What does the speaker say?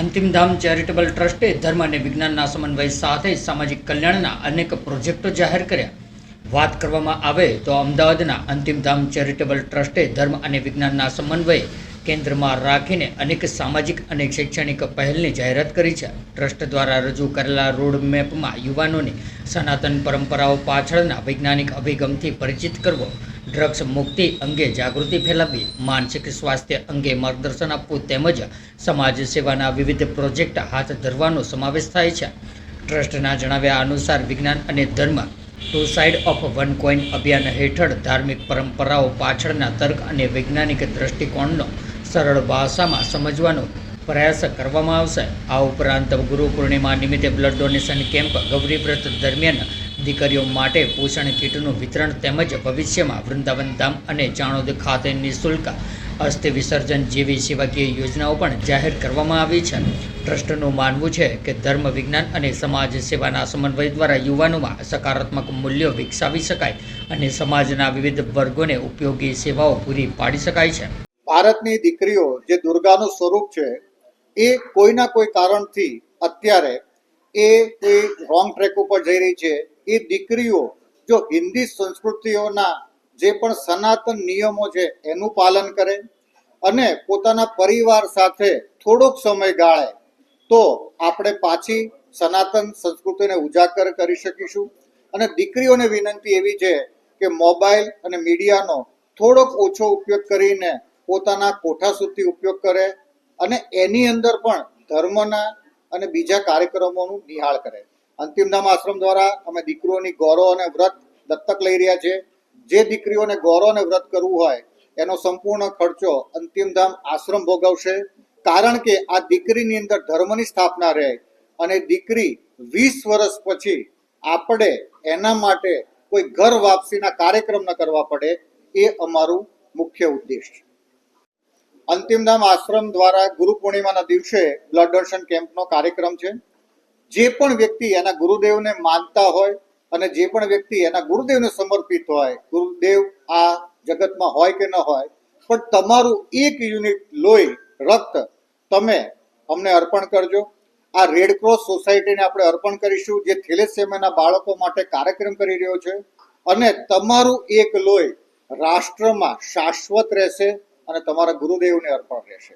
અંતિમધામ charitable ટ્રસ્ટે ધર્મ અને વિજ્ઞાનના સમન્વય સાથે સામાજિક કલ્યાણના અનેક પ્રોજેક્ટો જાહેર કર્યા. વાત કરવામાં આવે તો અમદાવાદના અંતિમધામ ચેરિટેબલ ટ્રસ્ટે ધર્મ અને વિજ્ઞાનના સમન્વય કેન્દ્રમાં રાખીને અનેક સામાજિક અને શૈક્ષણિક પહેલની જાહેરાત કરી છે. ટ્રસ્ટ દ્વારા રજૂ કરેલા રોડમેપમાં યુવાનોને સનાતન પરંપરાઓ પાછળના વૈજ્ઞાનિક અભિગમથી પરિચિત કરવો, ડ્રગ્સ મુક્તિ અંગે જાગૃતિ ફેલાવવી, માનસિક સ્વાસ્થ્ય અંગે માર્ગદર્શન આપવું તેમજ સમાજ સેવાના વિવિધ પ્રોજેક્ટ હાથ ધરવાનો સમાવેશ થાય છે. ટ્રસ્ટના જણાવ્યા અનુસાર વિજ્ઞાન અને ધર્મ two side of one coin અભિયાન હેઠળ ધાર્મિક પરંપરાઓ પાછળના તર્ક અને વૈજ્ઞાનિક દ્રષ્ટિકોણનો સરળ ભાષામાં સમજવાનો પ્રયાસ કરવામાં આવશે. આ ઉપરાંત ગુરુ પૂર્ણિમા નિમિત્તે બ્લડ ડોનેશન કેમ્પ, ગૌરી વ્રત દરમિયાન દીકરીઓ માટે પોષણ કીટનું વિતરણ તેમજ ભવિષ્યમાં વૃંદાવન ધામ અને ચાણોદ ખાતે નિઃશુલ્ક અસ્થિ વિસર્જન જેવી સેવાકીય યોજનાઓ પણ જાહેર કરવામાં આવી છે. ટ્રસ્ટનું માનવું છે કે ધર્મ, વિજ્ઞાન અને સમાજ સેવાના સમન્વય દ્વારા યુવાનોમાં સકારાત્મક મૂલ્યો વિકસાવી શકાય અને સમાજના વિવિધ વર્ગોને ઉપયોગી સેવાઓ પૂરી પાડી શકાય છે. ભારતની દીકરીઓ જે દુર્ગાનું સ્વરૂપ છે એ કોઈના કોઈ કારણથી અત્યારે એ કોઈ રોંગ ટ્રેક ઉપર જઈ રહી છે. એ દીકરીઓ જો હિન્દી સંસ્કૃતિઓના જે પણ સનાતન નિયમો છે એનું પાલન કરે અને પોતાના પરિવાર સાથે થોડોક સમય ગાળે તો આપણે પાછી સનાતન સંસ્કૃતિને ઉજાગર કરી શકીશું. અને દીકરીઓને વિનંતી એવી છે કે મોબાઈલ અને મીડિયાનો થોડોક ઓછો ઉપયોગ કરીને પોતાના કોઠા સુધી ઉપયોગ કરે અને એની અંદર પણ ધર્મના અને બીજા કાર્યક્રમોનું નિહાળ કરે. અંતિમધામ આશ્રમ દ્વારા અમે દીકરીઓની ગૌરવ અને વ્રત દત્તક લઈ રહ્યા છીએ. જે દીકરીઓને ગૌરવ અને વ્રત કરવું હોય એનો સંપૂર્ણ ખર્ચો અંતિમધામ આશ્રમ ભોગવશે. કારણ કે આ દીકરીની અંદર ધર્મની સ્થાપના રહે અને દીકરી 20 વર્ષ પછી આપણે એના માટે કોઈ ઘર વાપસીના કાર્યક્રમ ન કરવા પડે, એ અમારું મુખ્ય ઉદ્દેશ છે. અંતિમધામ આશ્રમ દ્વારા ગુરુ પૂર્ણિમાના દિવસે બ્લડ ડોનેશન કેમ્પનો કાર્યક્રમ છે. જે પણ વ્યક્તિ એના ગુરુદેવને માનતા હોય અને જે પણ વ્યક્તિ એના ગુરુદેવને સમર્પિત હોય, ગુરુદેવ આ જગતમાં હોય કે ન હોય, પણ તમારું 1 યુનિટ લોહી, રક્ત તમે અમને અર્પણ કરજો. આ રેડક્રોસ સોસાયટીને આપણે અર્પણ કરીશું, જે થેલેસેમિયાના બાળકો માટે કાર્યક્રમ કરી રહ્યો છે. અને તમારું 1 લોહી રાષ્ટ્રમાં શાશ્વત રહેશે અને તમારા ગુરુદેવને અર્પણ રહેશે.